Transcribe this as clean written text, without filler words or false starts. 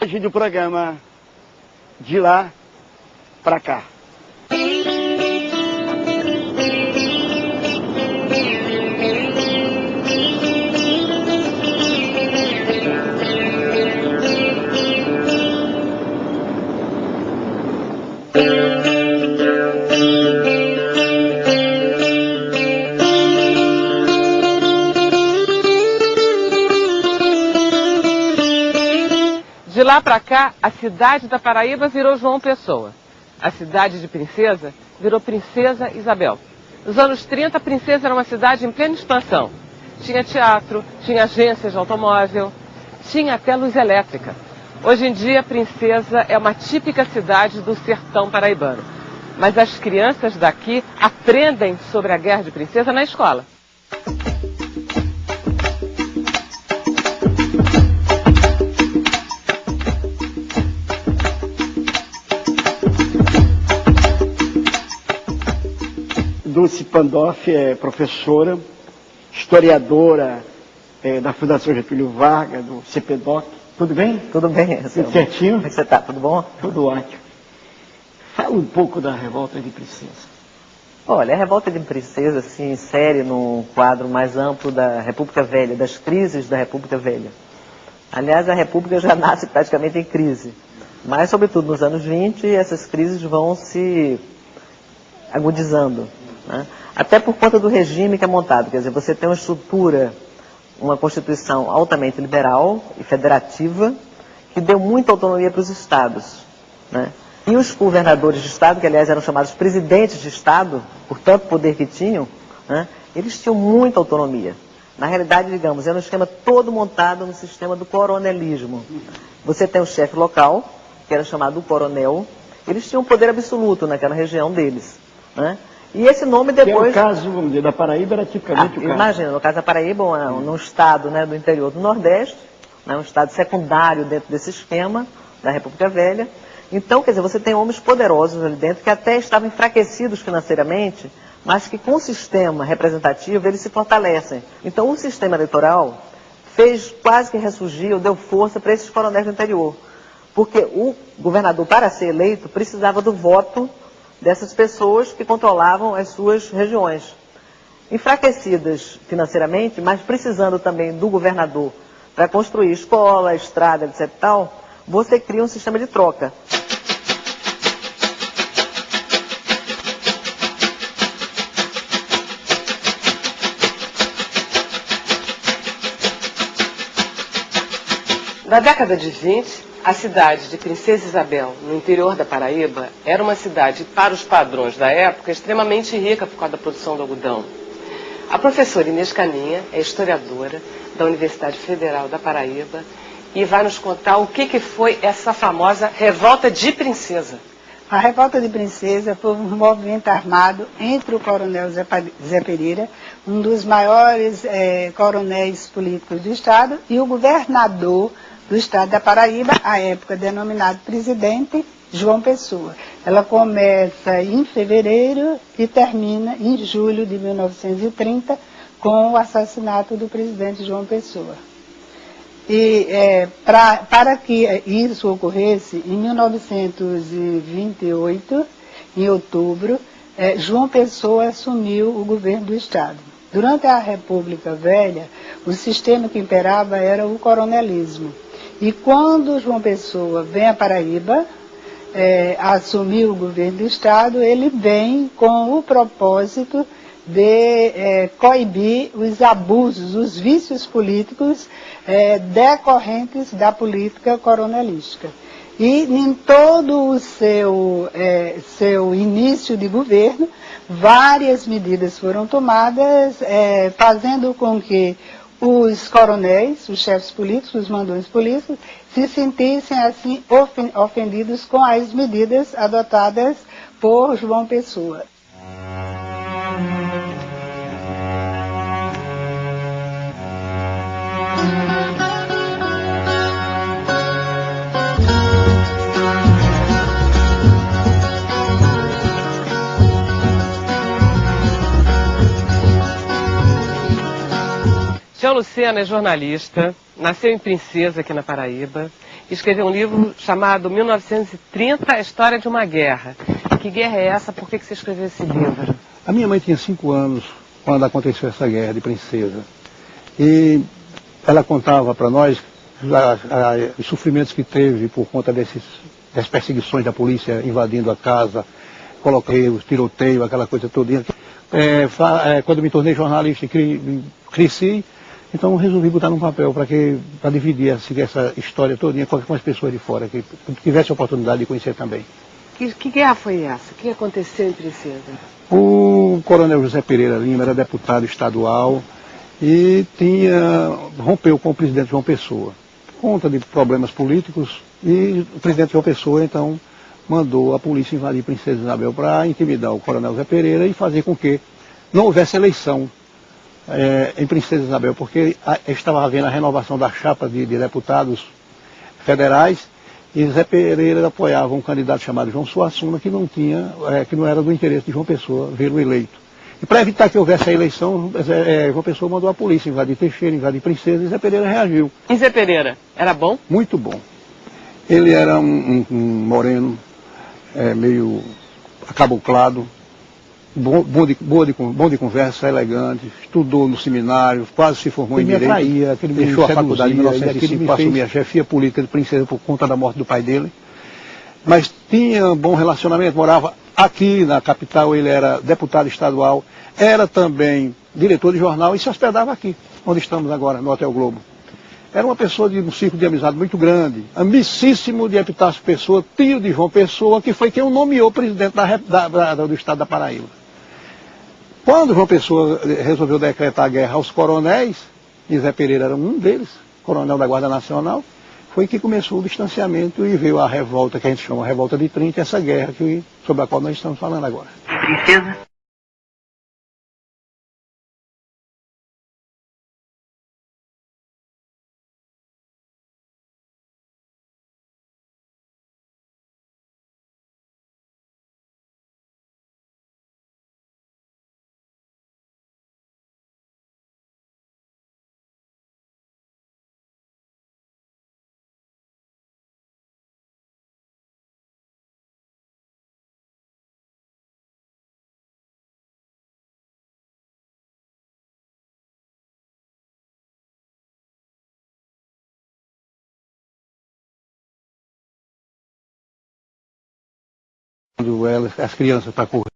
Do programa De Lá Pra Cá. De lá para cá, a cidade da Paraíba virou João Pessoa. A cidade de Princesa virou Princesa Isabel. Nos anos 30, Princesa era uma cidade em plena expansão. Tinha teatro, tinha agências de automóvel, tinha até luz elétrica. Hoje em dia, Princesa é uma típica cidade do sertão paraibano. Mas as crianças daqui aprendem sobre a Guerra de Princesa na escola. Dulce Pandolfi é professora, historiadora da Fundação Getúlio Vargas, do CPDOC. Tudo bem? Tudo bem. Tudo certinho? Como é que você está? Tudo bom? Tudo ótimo. Fala um pouco da Revolta de Princesa. Olha, a Revolta de Princesa se insere num quadro mais amplo da República Velha, das crises da República Velha. Aliás, a República já nasce praticamente em crise. Mas, sobretudo, nos anos 20, essas crises vão se agudizando, né? Até por conta do regime que é montado. Quer dizer, você tem uma estrutura, uma Constituição altamente liberal e federativa, que deu muita autonomia para os estados, né? E os governadores de estado, que aliás eram chamados presidentes de estado, por tanto poder que tinham, né, eles tinham muita autonomia. Na realidade, digamos, era um esquema todo montado no sistema do coronelismo. Você tem o chefe local, que era chamado coronel, eles tinham poder absoluto naquela região deles, né? E esse nome depois... Que é o caso, vamos dizer, da Paraíba era tipicamente o caso. Imagina, no caso da Paraíba, num estado, né, do interior do Nordeste, né, um estado secundário dentro desse esquema da República Velha. Então, quer dizer, você tem homens poderosos ali dentro que até estavam enfraquecidos financeiramente, mas que com o sistema representativo eles se fortalecem. Então, o sistema eleitoral fez quase que ressurgir, ou deu força para esses coronéis do interior. Porque o governador, para ser eleito, precisava do voto dessas pessoas que controlavam as suas regiões. Enfraquecidas financeiramente, mas precisando também do governador para construir escola, estrada, etc. e tal, você cria um sistema de troca. Na década de 20, a cidade de Princesa Isabel, no interior da Paraíba, era uma cidade, para os padrões da época, extremamente rica por causa da produção do algodão. A professora Inês Caninha é historiadora da Universidade Federal da Paraíba e vai nos contar o que foi essa famosa Revolta de Princesa. A Revolta de Princesa foi um movimento armado entre o coronel Zé Pereira, um dos maiores coronéis políticos do Estado, e o governador do Estado da Paraíba, à época denominado presidente João Pessoa. Ela começa em fevereiro e termina em julho de 1930 com o assassinato do presidente João Pessoa. E para que isso ocorresse, em 1928, em outubro, João Pessoa assumiu o governo do Estado. Durante a República Velha, o sistema que imperava era o coronelismo. E quando João Pessoa vem à Paraíba, assumir o governo do Estado, ele vem com o propósito de coibir os abusos, os vícios políticos decorrentes da política coronelística. E em todo o seu início de governo, várias medidas foram tomadas, fazendo com que os coronéis, os chefes políticos, os mandões políticos, se sentissem assim ofendidos com as medidas adotadas por João Pessoa. Tia Luciana é jornalista, nasceu em Princesa, aqui na Paraíba, e escreveu um livro chamado 1930, a história de uma guerra. Que guerra é essa? Por que você escreveu esse livro? A minha mãe tinha 5 anos quando aconteceu essa guerra de Princesa. E ela contava para nós os sofrimentos que teve por conta das perseguições da polícia invadindo a casa, coloqueios, tiroteio, aquela coisa toda. Quando me tornei jornalista e cresci, então resolvi botar num papel para dividir essa história todinha com as pessoas de fora, que tivesse a oportunidade de conhecer também. Que guerra foi essa? O que aconteceu em Princesa? O coronel José Pereira Lima era deputado estadual e rompeu com o presidente João Pessoa, por conta de problemas políticos, e o presidente João Pessoa então mandou a polícia invadir Princesa Isabel para intimidar o coronel José Pereira e fazer com que não houvesse eleição em Princesa Isabel, porque estava havendo a renovação da chapa de deputados federais, e José Pereira apoiava um candidato chamado João Suassuna, que não era do interesse de João Pessoa vê-lo eleito. E para evitar que houvesse a eleição, João Pessoa mandou a polícia invadir Teixeira, invadir Princesa, e Zé Pereira reagiu. E Zé Pereira, era bom? Muito bom. Ele era um moreno, meio acabuclado, bom de conversa, elegante, estudou no seminário, quase se formou em Direito, deixou a faculdade em 1905, assumiu a chefia política de Princesa por conta da morte do pai dele. Mas tinha um bom relacionamento, morava aqui na capital, ele era deputado estadual, era também diretor de jornal e se hospedava aqui, onde estamos agora, no Hotel Globo. Era uma pessoa de um círculo de amizade muito grande, amicíssimo de Epitácio Pessoa, tio de João Pessoa, que foi quem o nomeou presidente do estado da Paraíba. Quando João Pessoa resolveu decretar guerra aos coronéis, e Zé Pereira era um deles, coronel da Guarda Nacional, foi que começou o distanciamento e veio a revolta, que a gente chama a Revolta de 30, essa guerra sobre a qual nós estamos falando agora. Princesa? As crianças para correr.